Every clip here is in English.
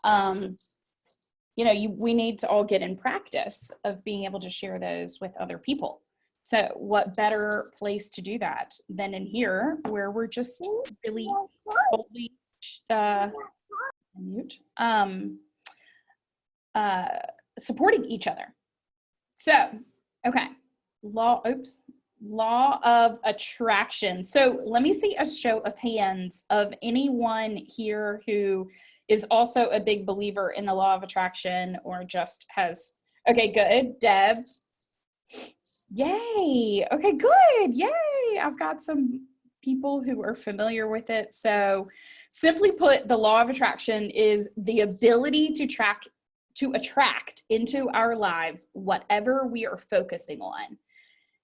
We need to all get in practice of being able to share those with other people. So what better place to do that than in here, where we're just really boldly supporting each other. So, okay, law of attraction. So let me see a show of hands of anyone here who is also a big believer in the law of attraction or just has, okay, good. Deb. Yay. Okay, good. Yay. I've got some people who are familiar with it. So simply put, the law of attraction is the ability to attract into our lives whatever we are focusing on.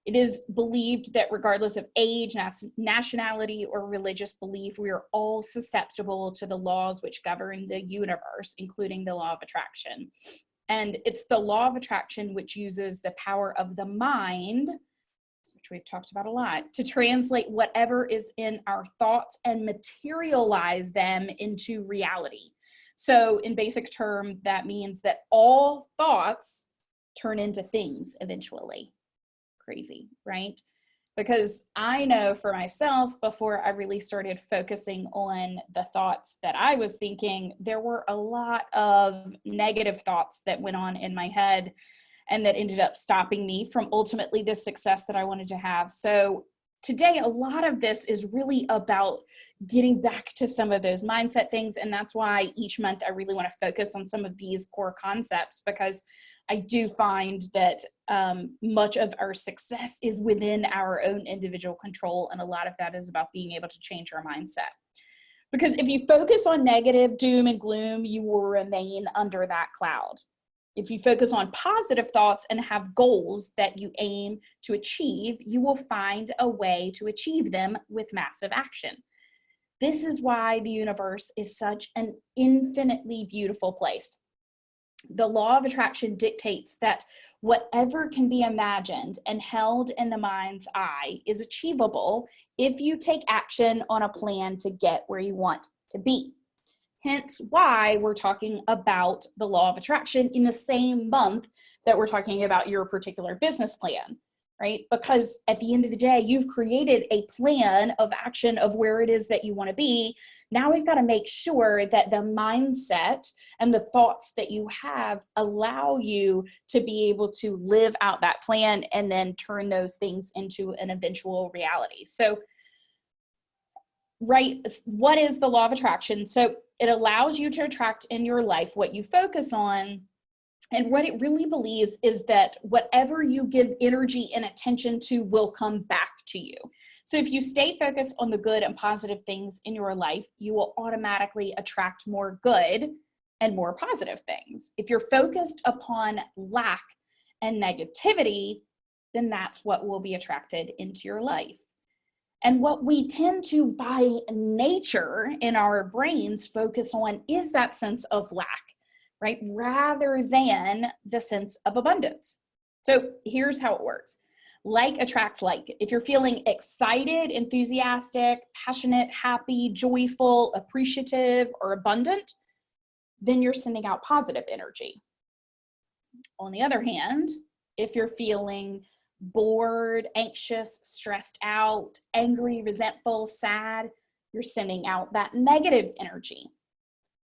It is believed that regardless of age, nationality, or religious belief, we are all susceptible to the laws which govern the universe, including the law of attraction. And it's the law of attraction which uses the power of the mind, which we've talked about a lot, to translate whatever is in our thoughts and materialize them into reality. So in basic terms, that means that all thoughts turn into things eventually. Crazy, right? Because I know for myself, before I really started focusing on the thoughts that I was thinking, there were a lot of negative thoughts that went on in my head and that ended up stopping me from ultimately the success that I wanted to have. So today, a lot of this is really about getting back to some of those mindset things. And that's why each month I really want to focus on some of these core concepts, because I do find that much of our success is within our own individual control. And a lot of that is about being able to change our mindset. Because if you focus on negative doom and gloom, you will remain under that cloud. If you focus on positive thoughts and have goals that you aim to achieve, you will find a way to achieve them with massive action. This is why the universe is such an infinitely beautiful place. The law of attraction dictates that whatever can be imagined and held in the mind's eye is achievable if you take action on a plan to get where you want to be. Hence why we're talking about the law of attraction in the same month that we're talking about your particular business plan, right? Because at the end of the day, you've created a plan of action of where it is that you want to be. Now we've got to make sure that the mindset and the thoughts that you have allow you to be able to live out that plan and then turn those things into an eventual reality. So, right, what is the law of attraction? So it allows you to attract in your life what you focus on. And what it really believes is that whatever you give energy and attention to will come back to you. So if you stay focused on the good and positive things in your life, you will automatically attract more good and more positive things. If you're focused upon lack and negativity, then that's what will be attracted into your life. And what we tend to, by nature in our brains, focus on is that sense of lack, right? Rather than the sense of abundance. So here's how it works. Like attracts like. If you're feeling excited, enthusiastic, passionate, happy, joyful, appreciative, or abundant, then you're sending out positive energy. On the other hand, if you're feeling bored, anxious, stressed out, angry, resentful, sad, you're sending out that negative energy.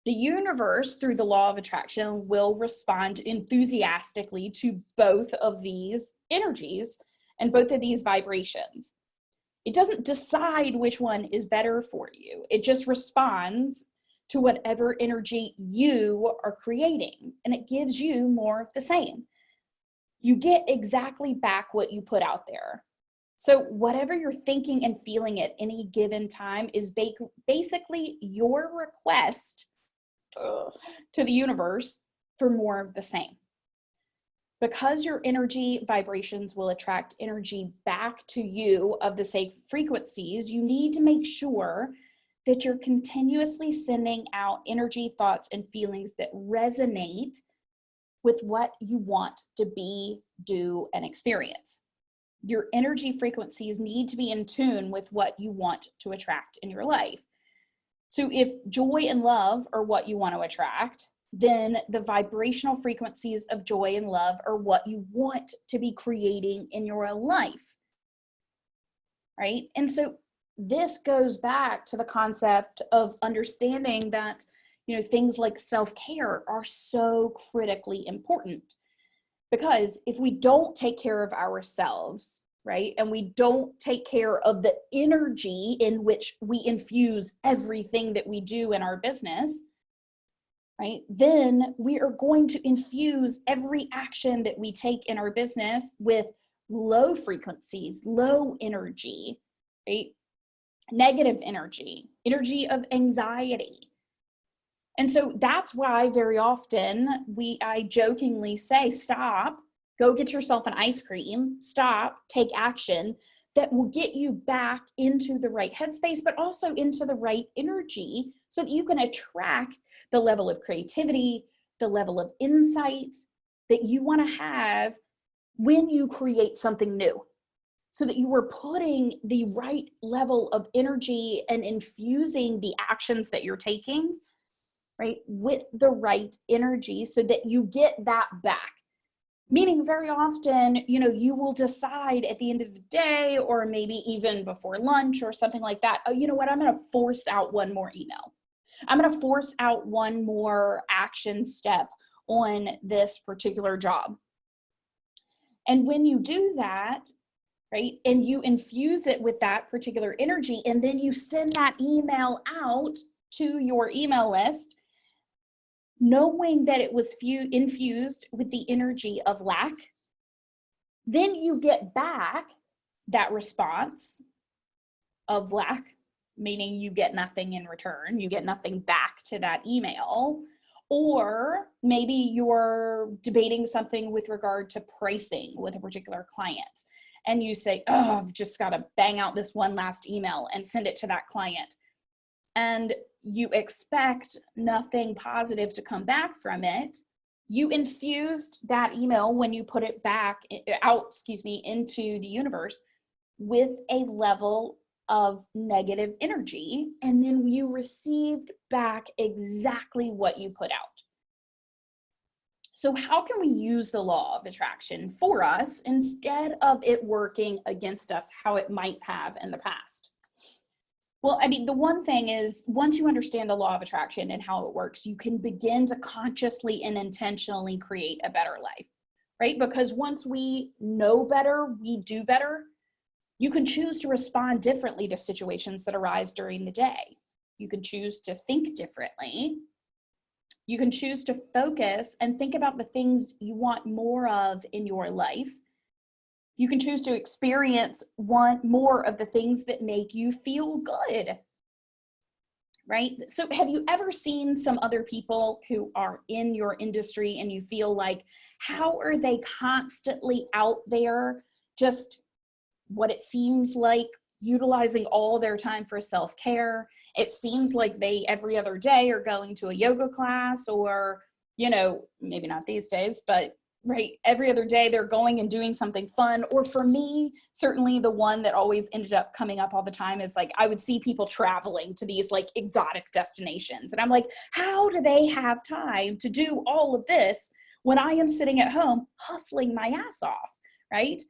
The universe, through the law of attraction, will respond enthusiastically to both of these energies and both of these vibrations. It doesn't decide which one is better for you. It just responds to whatever energy you are creating, and it gives you more of the same. You get exactly back what you put out there. So whatever you're thinking and feeling at any given time is basically your request to the universe for more of the same. Because your energy vibrations will attract energy back to you of the same frequencies, you need to make sure that you're continuously sending out energy, thoughts, and feelings that resonate with what you want to be, do, and experience. Your energy frequencies need to be in tune with what you want to attract in your life. So if joy and love are what you want to attract, then the vibrational frequencies of joy and love are what you want to be creating in your life, right? And so this goes back to the concept of understanding that, things like self-care are so critically important, because if we don't take care of ourselves, right, and we don't take care of the energy in which we infuse everything that we do in our business, right, then we are going to infuse every action that we take in our business with low frequencies, low energy, right? Negative energy, energy of anxiety. And so that's why very often I jokingly say, stop, go get yourself an ice cream, stop, take action that will get you back into the right headspace, but also into the right energy so that you can attract the level of creativity, the level of insight that you want to have when you create something new, so that you are putting the right level of energy and infusing the actions that you're taking, right, with the right energy so that you get that back. Meaning very often, you will decide at the end of the day, or maybe even before lunch or something like that, oh, you know what, I'm going to force out one more email. I'm going to force out one more action step on this particular job. And when you do that, right, and you infuse it with that particular energy, and then you send that email out to your email list, knowing that it was infused with the energy of lack, then you get back that response of lack, meaning you get nothing in return, you get nothing back to that email. Or maybe you're debating something with regard to pricing with a particular client, and you say, oh, I've just got to bang out this one last email and send it to that client. And you expect nothing positive to come back from it. You infused that email when you put it into the universe with a level of negative energy, and then you received back exactly what you put out. So how can we use the law of attraction for us instead of it working against us, how it might have in the past? Well, the one thing is, once you understand the law of attraction and how it works, you can begin to consciously and intentionally create a better life, right? Because once we know better, we do better. You can choose to respond differently to situations that arise during the day. You can choose to think differently. You can choose to focus and think about the things you want more of in your life. You can choose to experience more of the things that make you feel good, right? So have you ever seen some other people who are in your industry and you feel like, how are they constantly out there, just what it seems like utilizing all their time for self-care? It seems like they every other day are going to a yoga class, or, maybe not these days, but right, every other day they're going and doing something fun. Or for me, certainly the one that always ended up coming up all the time is like, I would see people traveling to these like exotic destinations. And I'm like, how do they have time to do all of this when I am sitting at home hustling my ass off, right?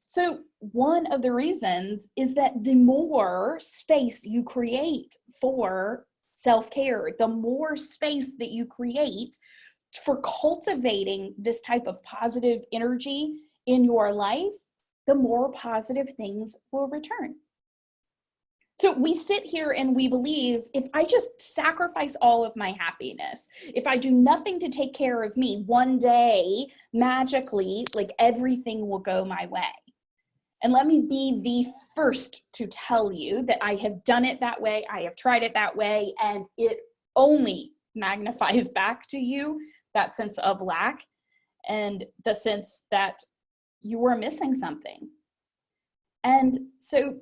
So one of the reasons is that the more space you create for self-care, the more space that you create for cultivating this type of positive energy in your life, the more positive things will return. So we sit here and we believe, if I just sacrifice all of my happiness, if I do nothing to take care of me, one day, magically, like everything will go my way. And let me be the first to tell you that I have done it that way. I have tried it that way, and it only magnifies back to you that sense of lack and the sense that you were missing something. And so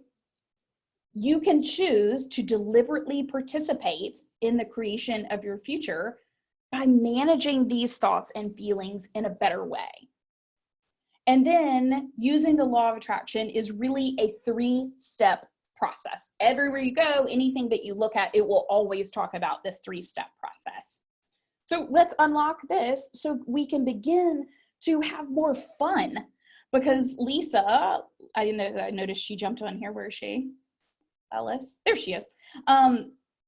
you can choose to deliberately participate in the creation of your future by managing these thoughts and feelings in a better way. And then using the law of attraction is really a 3-step process. Everywhere you go, anything that you look at, it will always talk about this 3-step process. So let's unlock this so we can begin to have more fun. Because Lisa, I noticed she jumped on here. Where is she? Ellis. There she is.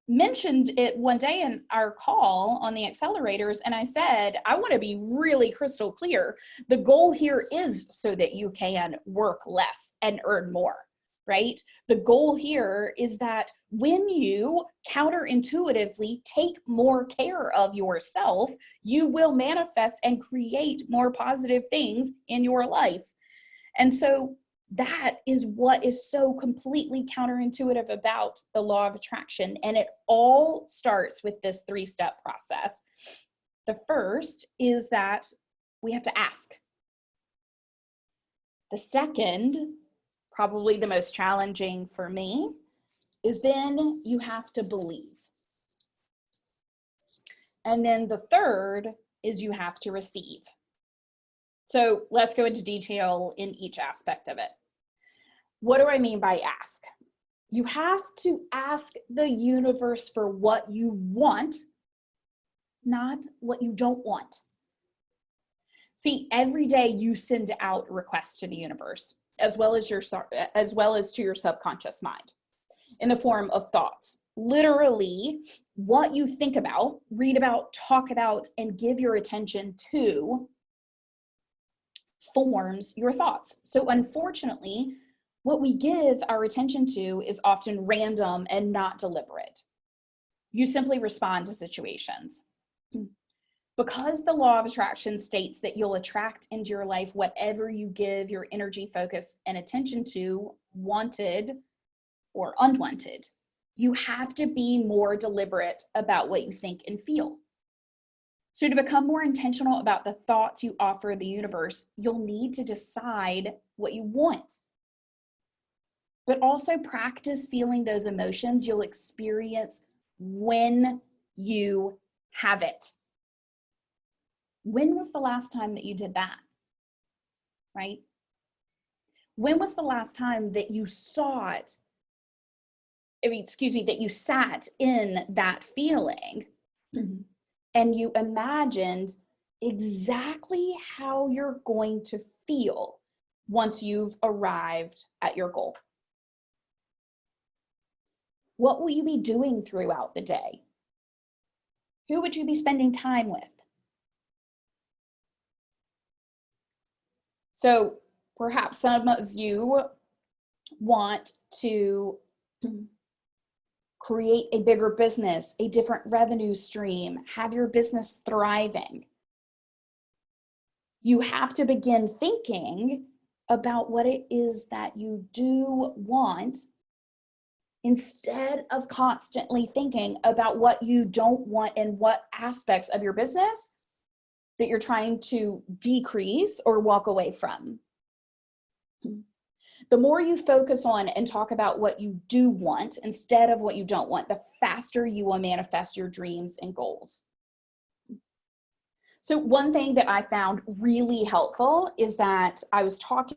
Mentioned it one day in our call on the accelerators, and I said, I want to be really crystal clear. The goal here is so that you can work less and earn more, right? The goal here is that when you counterintuitively take more care of yourself, you will manifest and create more positive things in your life. And so that is what is so completely counterintuitive about the law of attraction. And it all starts with this 3-step process. The first is that we have to ask. The second, probably the most challenging for me, is then you have to believe. And then the third is you have to receive. So let's go into detail in each aspect of it. What do I mean by ask? You have to ask the universe for what you want, not what you don't want. See, every day you send out requests to the universe, as well as to your subconscious mind, in the form of thoughts. Literally, what you think about, read about, talk about, and give your attention to forms your thoughts. So unfortunately, what we give our attention to is often random and not deliberate. You simply respond to situations. Because the law of attraction states that you'll attract into your life whatever you give your energy, focus, and attention to, wanted or unwanted, you have to be more deliberate about what you think and feel. So to become more intentional about the thoughts you offer the universe, you'll need to decide what you want. But also practice feeling those emotions you'll experience when you have it. When was the last time that you did that? Right? When was the last time that you saw it? That you sat in that feeling and you imagined exactly how you're going to feel once you've arrived at your goal? What will you be doing throughout the day? Who would you be spending time with? So perhaps some of you want to create a bigger business, a different revenue stream, have your business thriving. You have to begin thinking about what it is that you do want, instead of constantly thinking about what you don't want and what aspects of your business that you're trying to decrease or walk away from. The more you focus on and talk about what you do want instead of what you don't want, the faster you will manifest your dreams and goals. So one thing that I found really helpful is that I was talking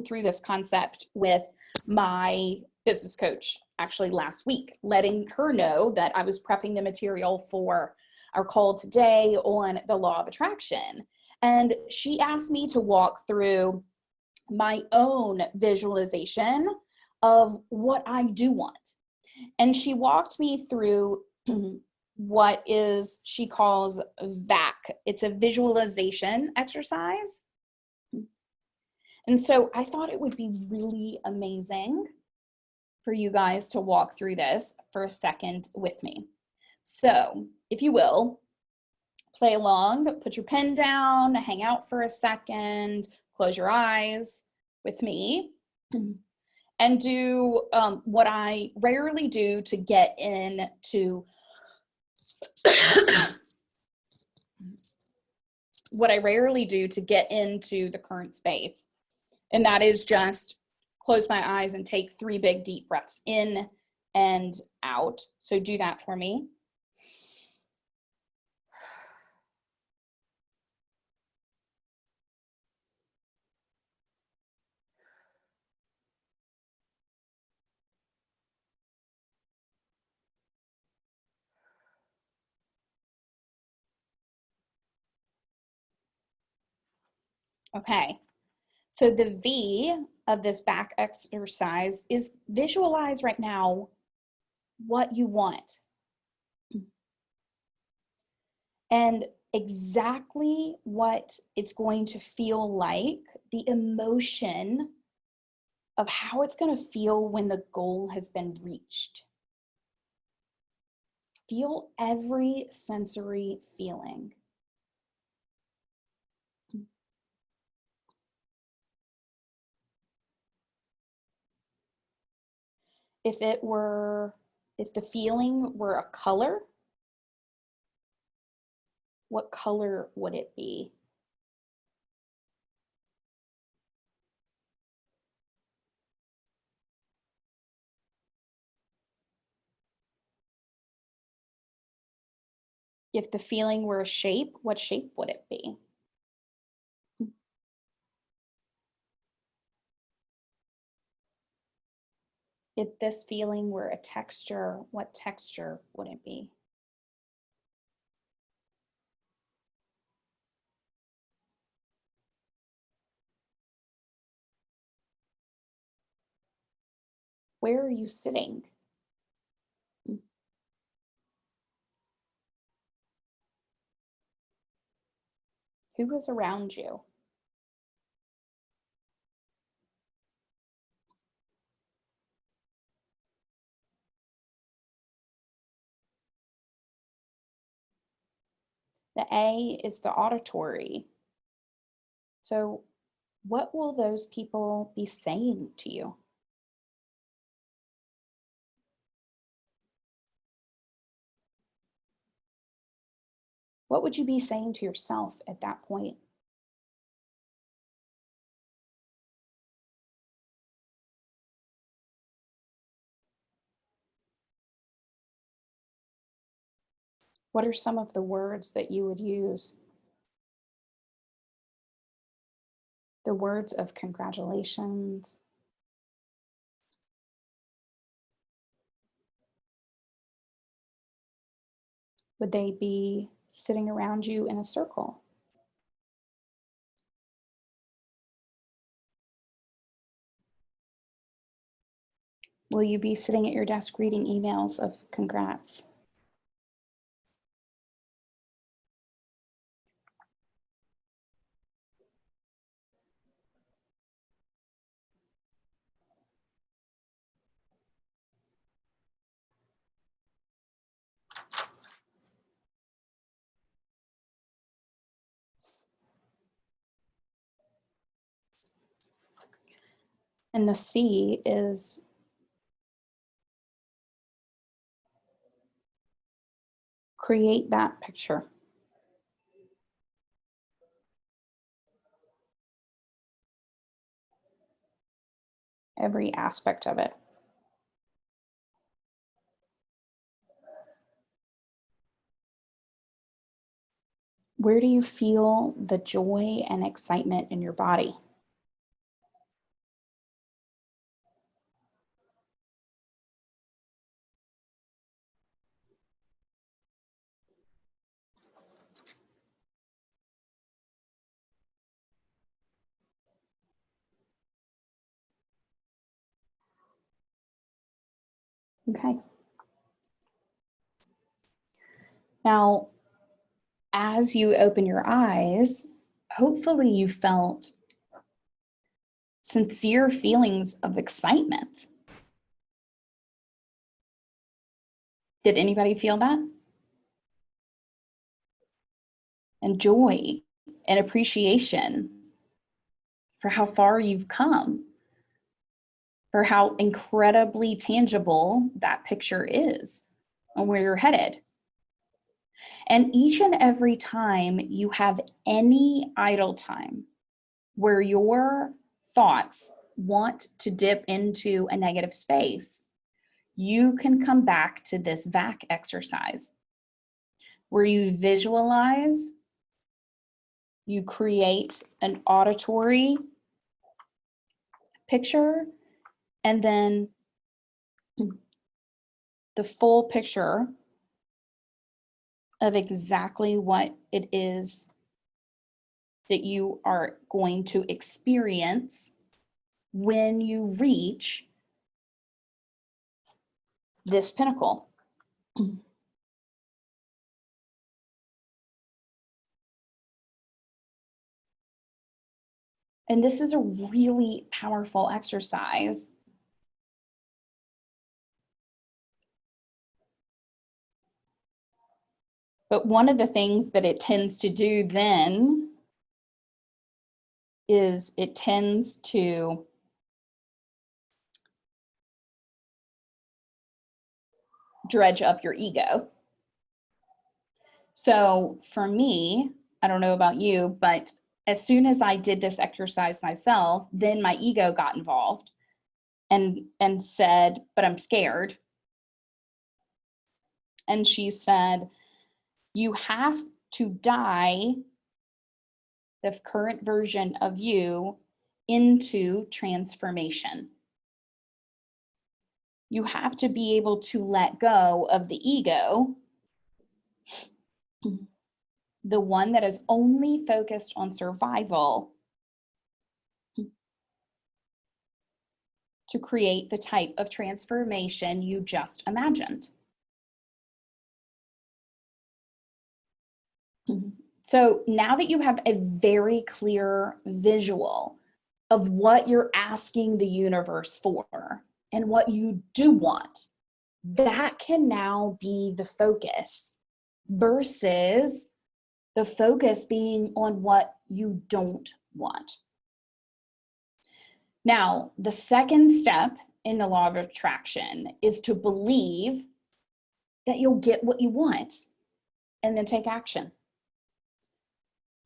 through this concept with my business coach actually last week, letting her know that I was prepping the material for our call today on the law of attraction. And she asked me to walk through my own visualization of what I do want. And she walked me through what she calls VAC. It's a visualization exercise. And so I thought it would be really amazing for you guys to walk through this for a second with me. So if you will, play along, put your pen down, hang out for a second, close your eyes with me, and do what I rarely do to get into the current space. And that is just close my eyes and take 3 big deep breaths in and out. So do that for me. Okay, so the V of this back exercise is visualize right now what you want. And exactly what it's going to feel like, the emotion of how it's going to feel when the goal has been reached. Feel every sensory feeling. If the feeling were a color, what color would it be? If the feeling were a shape, what shape would it be? If this feeling were a texture, what texture would it be? Where are you sitting? Who is around you? The A is the auditory. So what will those people be saying to you? What would you be saying to yourself at that point? What are some of the words that you would use? The words of congratulations. Would they be sitting around you in a circle? Will you be sitting at your desk reading emails of congrats? And the C is create that picture. Every aspect of it. Where do you feel the joy and excitement in your body? Okay. Now, as you open your eyes, hopefully you felt sincere feelings of excitement. Did anybody feel that? And joy and appreciation for how far you've come, for how incredibly tangible that picture is and where you're headed. And each and every time you have any idle time where your thoughts want to dip into a negative space, you can come back to this VAC exercise where you visualize, you create an auditory picture, and then the full picture of exactly what it is that you are going to experience when you reach this pinnacle. And this is a really powerful exercise. But one of the things that it tends to do then is it tends to dredge up your ego. So for me, I don't know about you, but as soon as I did this exercise myself, then my ego got involved and said, but I'm scared. And she said, you have to die the current version of you into transformation. You have to be able to let go of the ego, the one that is only focused on survival, to create the type of transformation you just imagined. So now that you have a very clear visual of what you're asking the universe for and what you do want, that can now be the focus versus the focus being on what you don't want. Now, the second step in the law of attraction is to believe that you'll get what you want and then take action.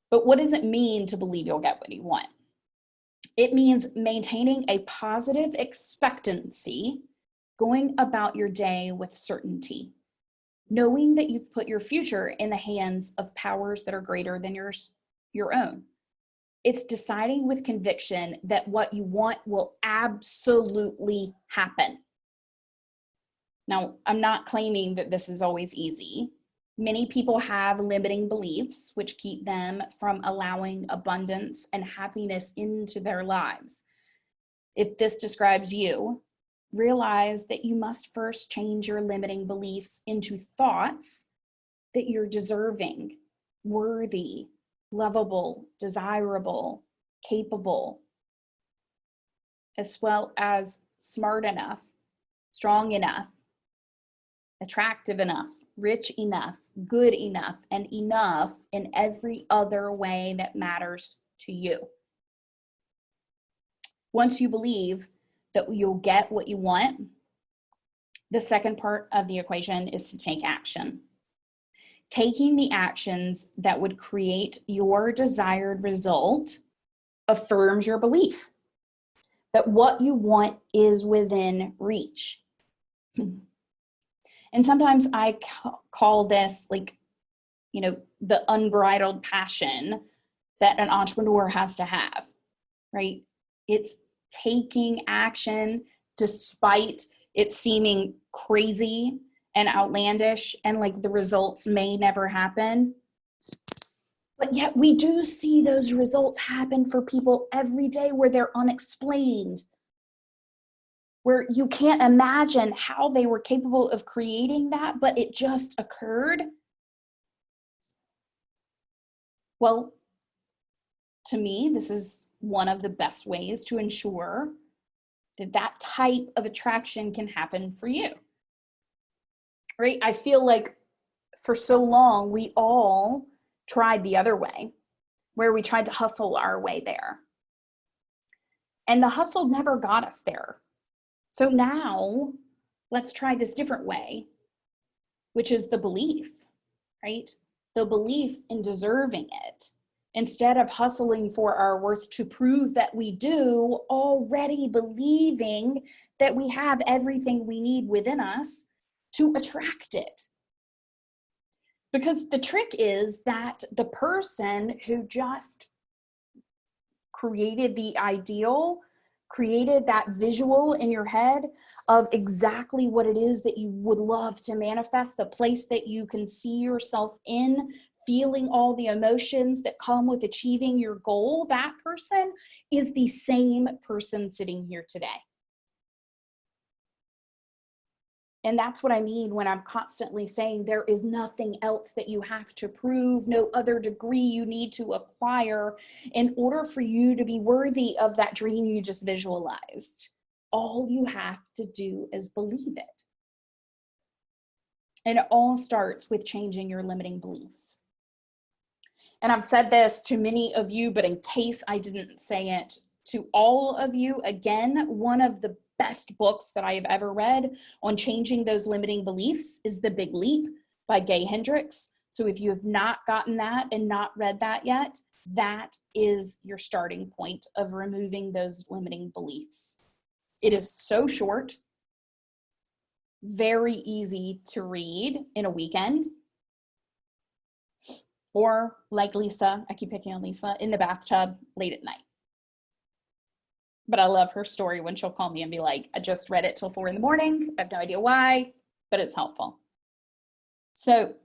But what does it mean to believe you'll get what you want? It means maintaining a positive expectancy, going about your day with certainty, knowing that you've put your future in the hands of powers that are greater than your own. It's deciding with conviction that what you want will absolutely happen. Now, I'm not claiming that this is always easy. Many people have limiting beliefs which keep them from allowing abundance and happiness into their lives. If this describes you, realize that you must first change your limiting beliefs into thoughts that you're deserving, worthy, lovable, desirable, capable, as well as smart enough, strong enough, attractive enough, rich enough, good enough, and enough in every other way that matters to you. Once you believe that you'll get what you want, the second part of the equation is to take action. Taking the actions that would create your desired result affirms your belief that what you want is within reach. And sometimes I call this the unbridled passion that an entrepreneur has to have, right? It's taking action despite it seeming crazy and outlandish and like the results may never happen. But yet we do see those results happen for people every day where they're unexplained, where you can't imagine how they were capable of creating that, but it just occurred. Well, to me, this is one of the best ways to ensure that that type of attraction can happen for you, right? I feel like for so long, we all tried the other way, where we tried to hustle our way there. And the hustle never got us there. So now let's try this different way, which is the belief, right? The belief in deserving it. Instead of hustling for our worth to prove that we do, already believing that we have everything we need within us to attract it. Because the trick is that the person who just created the ideal, created that visual in your head of exactly what it is that you would love to manifest, the place that you can see yourself in feeling all the emotions that come with achieving your goal, that person is the same person sitting here today. And that's what I mean when I'm constantly saying there is nothing else that you have to prove, no other degree you need to acquire in order for you to be worthy of that dream you just visualized. All you have to do is believe it. And it all starts with changing your limiting beliefs. And I've said this to many of you, but in case I didn't say it to all of you, again, one of the best books that I have ever read on changing those limiting beliefs is The Big Leap by Gay Hendricks. So if you have not gotten that and not read that yet, that is your starting point of removing those limiting beliefs. It is so short, very easy to read in a weekend. Or like Lisa, I keep picking on Lisa, in the bathtub late at night. But I love her story when she'll call me and be like, I just read it till 4 a.m. I have no idea why, but it's helpful. So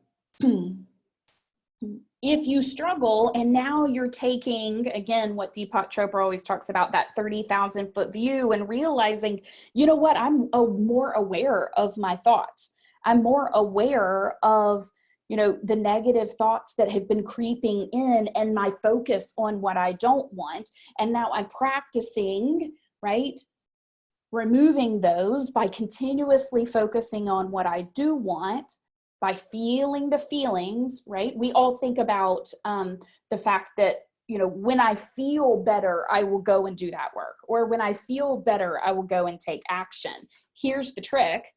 if you struggle and now you're taking, again, what Deepak Chopra always talks about, that 30,000 foot view and realizing, you know what, I'm more aware of my thoughts. I'm more aware of, you know, the negative thoughts that have been creeping in and my focus on what I don't want. And now I'm practicing, right? Removing those by continuously focusing on what I do want, by feeling the feelings, right? We all think about the fact that, you know, when I feel better, I will go and do that work. Or when I feel better, I will go and take action. Here's the trick.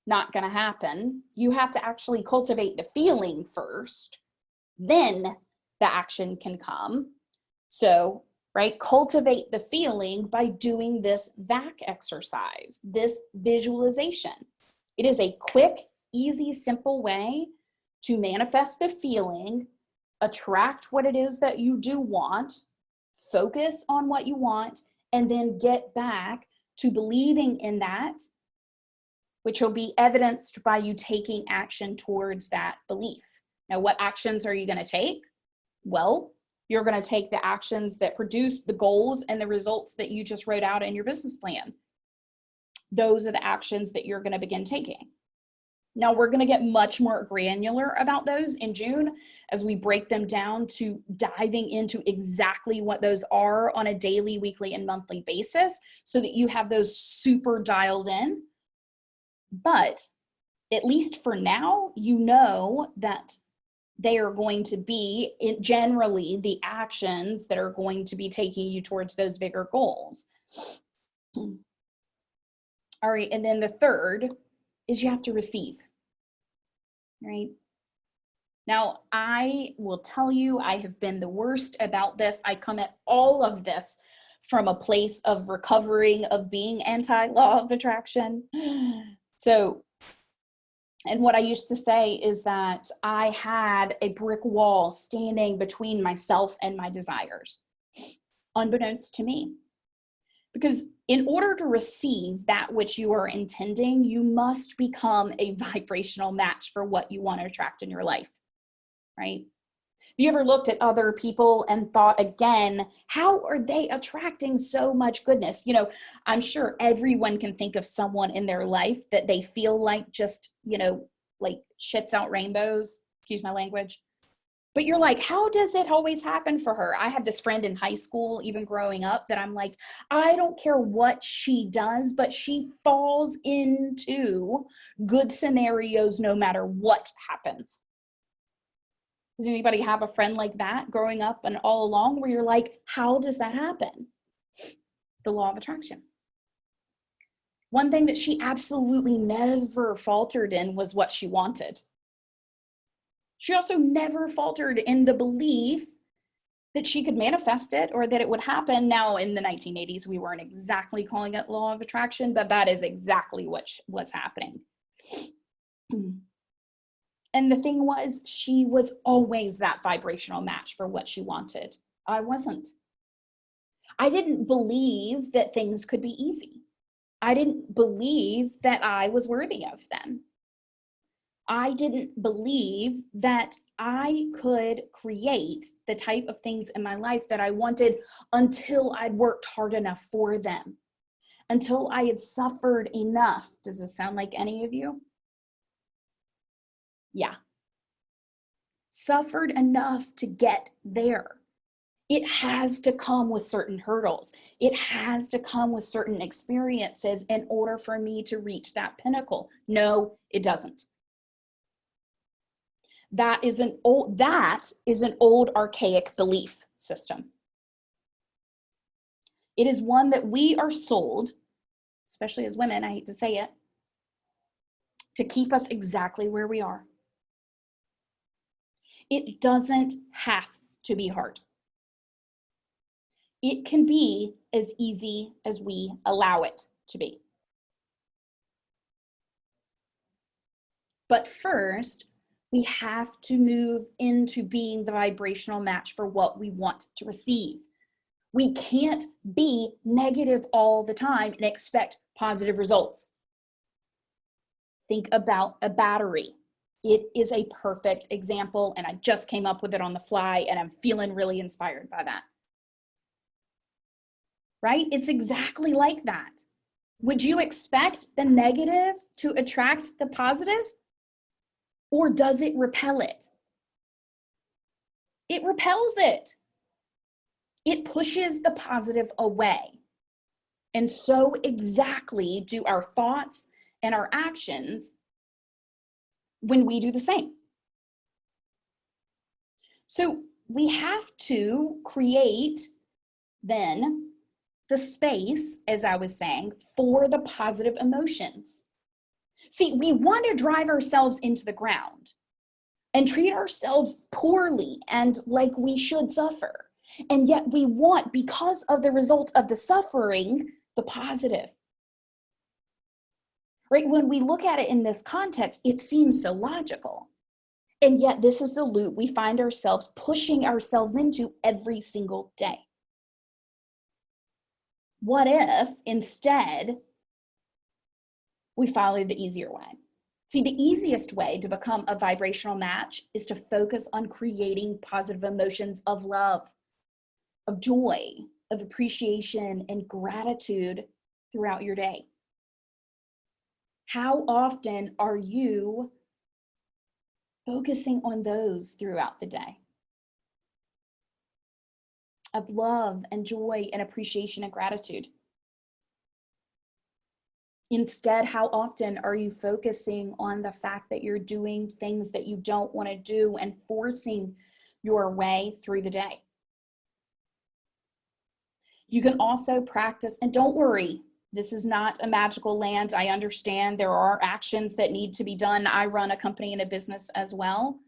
Not going to happen. You have to actually cultivate the feeling first, then the action can come. So, right, cultivate the feeling by doing this VAC exercise, this visualization. It is a quick, easy, simple way to manifest the feeling, attract what it is that you do want, focus on what you want, and then get back to believing in that, which will be evidenced by you taking action towards that belief. Now, what actions are you going to take? Well, you're going to take the actions that produce the goals and the results that you just wrote out in your business plan. Those are the actions that you're going to begin taking. Now, we're going to get much more granular about those in June as we break them down to diving into exactly what those are on a daily, weekly, and monthly basis so that you have those super dialed in. But at least for now, you know that they are going to be generally the actions that are going to be taking you towards those bigger goals. All right, and then the third is you have to receive, right? Now, I will tell you, I have been the worst about this. I come at all of this from a place of recovering, of being anti-law of attraction. So, and what I used to say is that I had a brick wall standing between myself and my desires, unbeknownst to me. Because in order to receive that which you are intending, you must become a vibrational match for what you want to attract in your life, right? Have you ever looked at other people and thought, again, how are they attracting so much goodness? You know, I'm sure everyone can think of someone in their life that they feel like just, you know, like shits out rainbows, excuse my language. But you're like, how does it always happen for her? I had this friend in high school, even growing up, that I'm like, I don't care what she does, but she falls into good scenarios no matter what happens. Does anybody have a friend like that growing up and all along where you're like, how does that happen? The law of attraction. One thing that she absolutely never faltered in was what she wanted. She also never faltered in the belief that she could manifest it or that it would happen. Now, in the 1980s, we weren't exactly calling it law of attraction, but that is exactly what was happening. And the thing was, she was always that vibrational match for what she wanted. I wasn't. I didn't believe that things could be easy. I didn't believe that I was worthy of them. I didn't believe that I could create the type of things in my life that I wanted until I'd worked hard enough for them, until I had suffered enough. Does this sound like any of you? Yeah. Suffered enough to get there. It has to come with certain hurdles. It has to come with certain experiences in order for me to reach that pinnacle. No, it doesn't. That is an old archaic belief system. It is one that we are sold, especially as women, I hate to say it, to keep us exactly where we are. It doesn't have to be hard. It can be as easy as we allow it to be. But first, we have to move into being the vibrational match for what we want to receive. We can't be negative all the time and expect positive results. Think about a battery. It is a perfect example, and I just came up with it on the fly, and I'm feeling really inspired by that. Right? It's exactly like that. Would you expect the negative to attract the positive? Or does it repel it? It repels it. It pushes the positive away. And so exactly do our thoughts and our actions when we do the same. So we have to create then the space, as I was saying, for the positive emotions. See, we want to drive ourselves into the ground and treat ourselves poorly and like we should suffer. And yet we want, because of the result of the suffering, the positive. Right? When we look at it in this context, it seems so logical. And yet this is the loop we find ourselves pushing ourselves into every single day. What if instead we follow the easier way? See, the easiest way to become a vibrational match is to focus on creating positive emotions of love, of joy, of appreciation, and gratitude throughout your day. How often are you focusing on those throughout the day? Of love and joy and appreciation and gratitude. Instead, how often are you focusing on the fact that you're doing things that you don't want to do and forcing your way through the day? You can also practice, and don't worry, this is not a magical land. I understand there are actions that need to be done. I run a company and a business as well,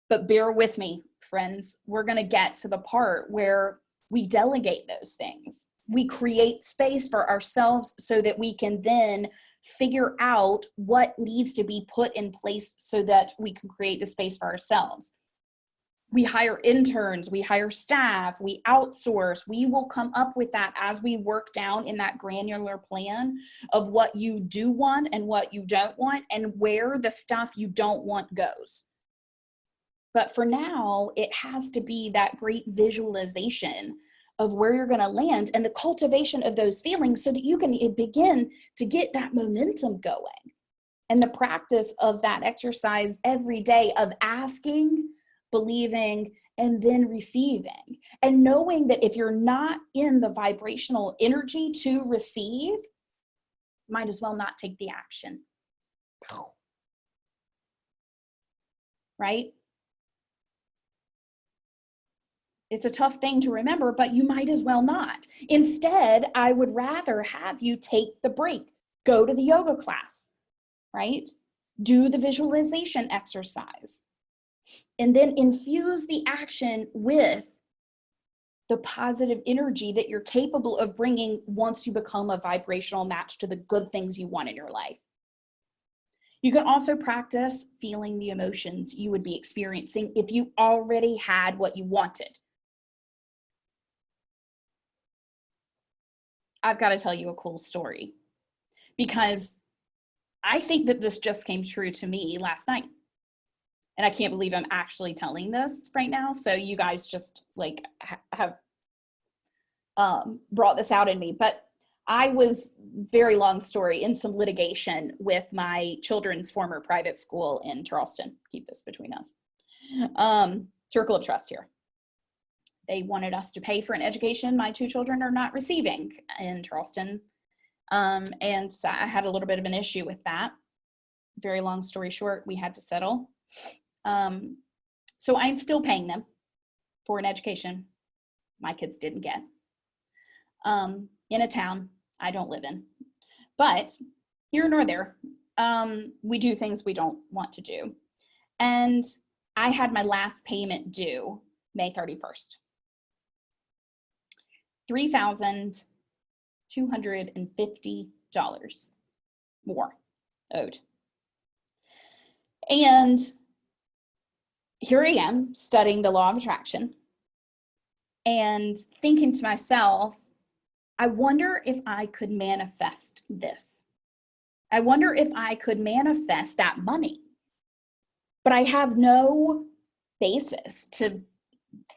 but bear with me, friends. We're going to get to the part where we delegate those things. We create space for ourselves so that we can then figure out what needs to be put in place so that we can create the space for ourselves. We hire interns, we hire staff, we outsource. We will come up with that as we work down in that granular plan of what you do want and what you don't want and where the stuff you don't want goes. But for now, it has to be that great visualization of where you're going to land and the cultivation of those feelings so that you can begin to get that momentum going. And the practice of that exercise every day of asking, believing, and then receiving. And knowing that if you're not in the vibrational energy to receive, might as well not take the action. Right? It's a tough thing to remember, but you might as well not. Instead, I would rather have you take the break, go to the yoga class, right? Do the visualization exercise, and then infuse the action with the positive energy that you're capable of bringing once you become a vibrational match to the good things you want in your life. You can also practice feeling the emotions you would be experiencing if you already had what you wanted. I've got to tell you a cool story because I think that this just came true to me last night. And I can't believe I'm actually telling this right now. So you guys just like have brought this out in me. But I was, very long story, in some litigation with my children's former private school in Charleston. Keep this between us. Circle of trust here. They wanted us to pay for an education my two children are not receiving in Charleston. And so I had a little bit of an issue with that. Very long story short, we had to settle. So I'm still paying them for an education my kids didn't get, in a town I don't live in. But here nor there, we do things we don't want to do. And I had my last payment due May 31st. $3,250 more owed. And here I am studying the law of attraction and thinking to myself, I wonder if I could manifest this. I wonder if I could manifest that money. But I have no basis to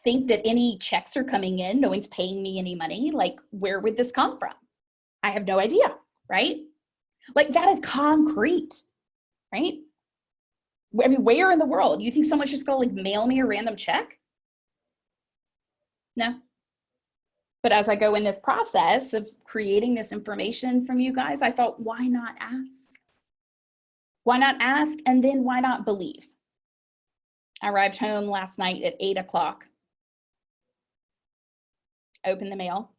think that any checks are coming in. No one's paying me any money. Like, where would this come from? I have no idea, right? Like, that is concrete, right? I mean, where in the world? You think someone's just gonna like mail me a random check? No. But as I go in this process of creating this information from you guys, I thought, why not ask? Why not ask? And then why not believe? I arrived home last night at 8 o'clock. Opened the mail.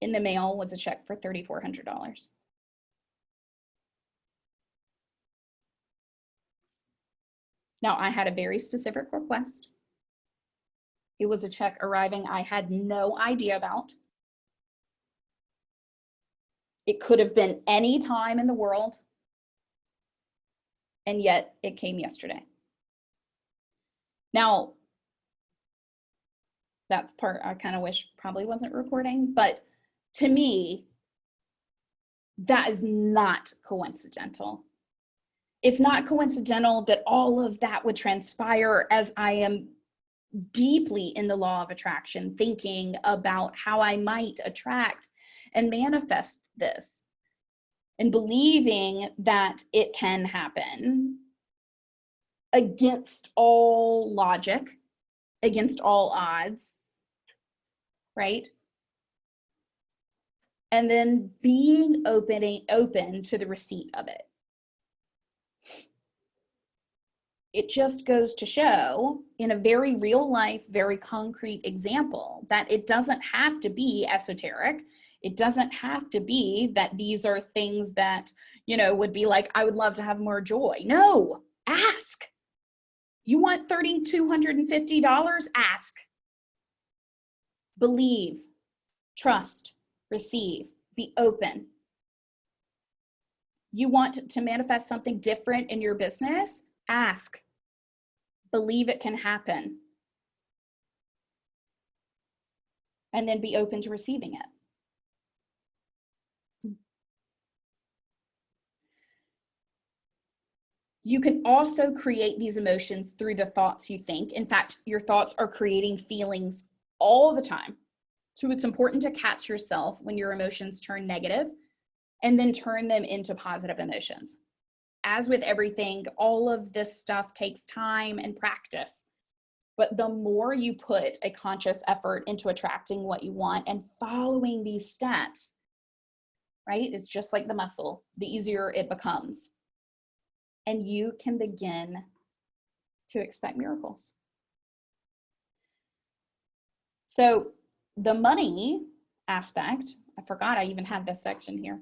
In the mail was a check for $3,400. Now, I had a very specific request. It was a check arriving I had no idea about. It could have been any time in the world, and yet it came yesterday. Now, that's part I kind of wish probably wasn't recording, but to me, that is not coincidental. It's not coincidental that all of that would transpire as I am deeply in the law of attraction, thinking about how I might attract and manifest this, and believing that it can happen against all logic, against all odds, right? And then being open to the receipt of it. It just goes to show, in a very real life, very concrete example, that it doesn't have to be esoteric. It doesn't have to be that these are things that, you know, would be like, I would love to have more joy. No, ask. You want $3,250? Ask. Believe, trust, receive, be open. You want to manifest something different in your business? Ask. Believe it can happen. And then be open to receiving it. You can also create these emotions through the thoughts you think. In fact, your thoughts are creating feelings all the time. So it's important to catch yourself when your emotions turn negative and then turn them into positive emotions. As with everything, all of this stuff takes time and practice. But the more you put a conscious effort into attracting what you want and following these steps, right? It's just like the muscle, the easier it becomes. And you can begin to expect miracles. So the money aspect, I forgot I even had this section here,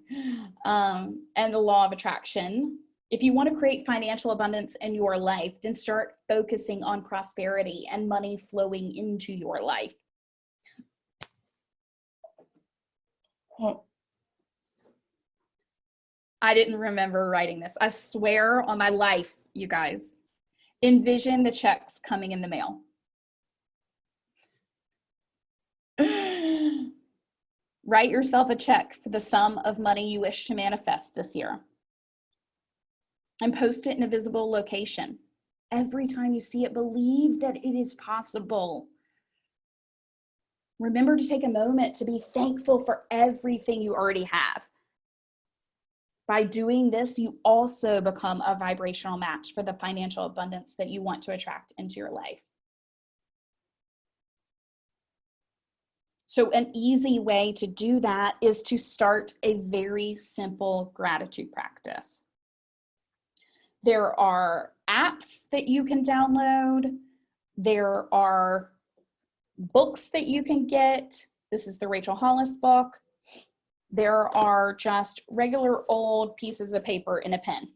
and the law of attraction. If you want to create financial abundance in your life, then start focusing on prosperity and money flowing into your life. I didn't remember writing this. I swear on my life, you guys. Envision the checks coming in the mail. Write yourself a check for the sum of money you wish to manifest this year. and post it in a visible location. Every time you see it, believe that it is possible. Remember to take a moment to be thankful for everything you already have. By doing this, you also become a vibrational match for the financial abundance that you want to attract into your life. So an easy way to do that is to start a very simple gratitude practice. There are apps that you can download. There are books that you can get. This is the Rachel Hollis book. There are just regular old pieces of paper and a pen.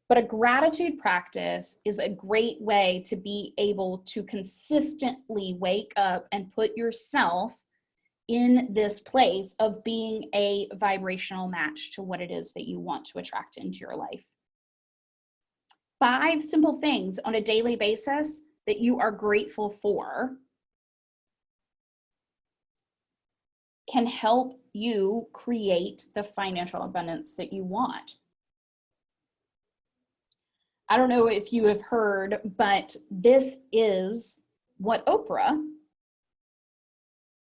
But a gratitude practice is a great way to be able to consistently wake up and put yourself in this place of being a vibrational match to what it is that you want to attract into your life. 5 simple things on a daily basis that you are grateful for can help you create the financial abundance that you want. I don't know if you have heard, but this is what Oprah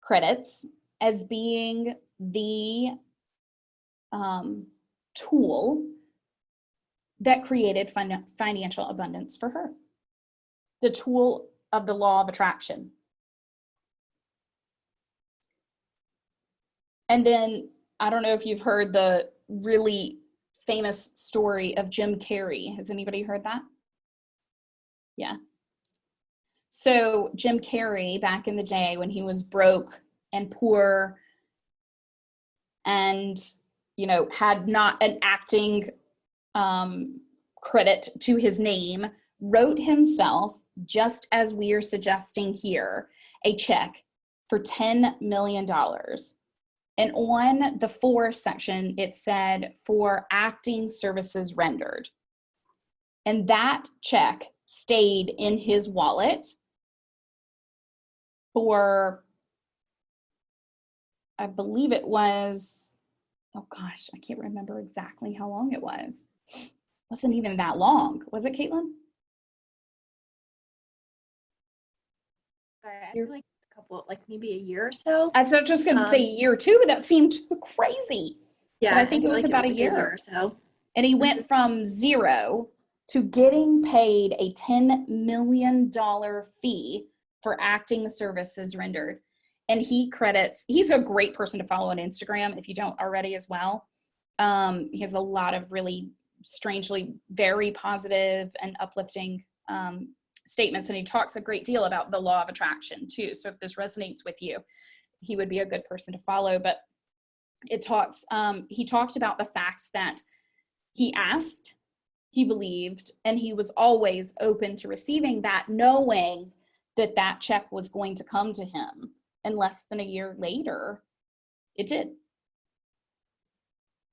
credits as being the tool that created financial abundance for her. The tool of the law of attraction. And then, I don't know if you've heard the really famous story of Jim Carrey. Has anybody heard that? Yeah. So Jim Carrey, back in the day when he was broke and poor and, had not an acting credit to his name, wrote himself, just as we are suggesting here, a check for $10 million. And on the for section, it said for acting services rendered. And that check stayed in his wallet for, I believe it was, oh gosh, I can't remember exactly how long it was. It wasn't even that long. Was it, Caitlin? I feel like a couple, like maybe a year or so. I was just going to say a year or two, but that seemed crazy. Yeah, but I think it was like about a year or so. And he went from zero to getting paid a $10 million fee for acting services rendered. And he's a great person to follow on Instagram if you don't already as well. He has a lot of really strangely very positive and uplifting statements, and he talks a great deal about the law of attraction too. So if this resonates with you, he would be a good person to follow. But he talked about the fact that he asked, he believed, and he was always open to receiving that, knowing that that check was going to come to him. And less than a year later, it did.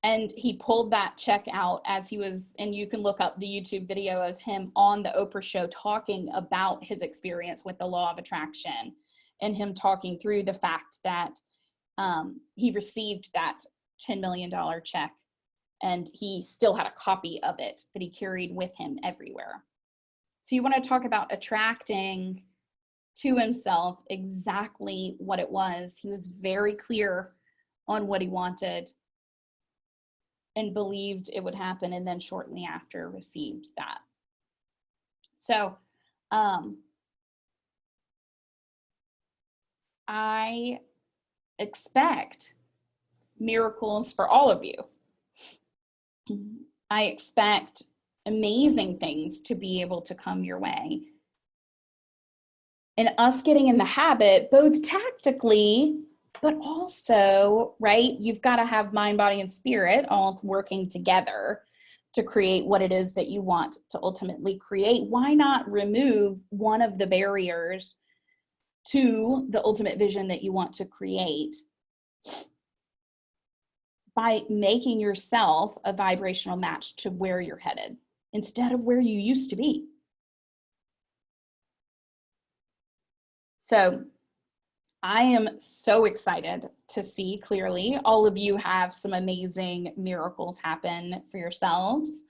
And he pulled that check out as he was, and you can look up the YouTube video of him on the Oprah show talking about his experience with the law of attraction and him talking through the fact that he received that $10 million check and he still had a copy of it that he carried with him everywhere. So you want to talk about attracting to himself exactly what it was. He was very clear on what he wanted and believed it would happen, and then shortly after received that. So I expect miracles for all of you. I expect amazing things to be able to come your way. And us getting in the habit, both tactically, but also, right, you've got to have mind, body, and spirit all working together to create what it is that you want to ultimately create. Why not remove one of the barriers to the ultimate vision that you want to create by making yourself a vibrational match to where you're headed instead of where you used to be? So I am so excited to see clearly. All of you have some amazing miracles happen for yourselves.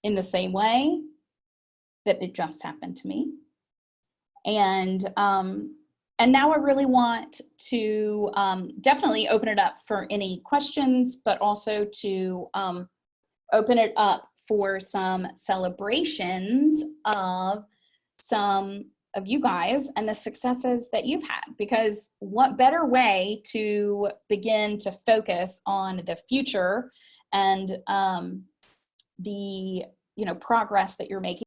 in the same way that it just happened to me. And now I really want to definitely open it up for any questions, but also to open it up for some celebrations of some of you guys and the successes that you've had, because what better way to begin to focus on the future and the progress that you're making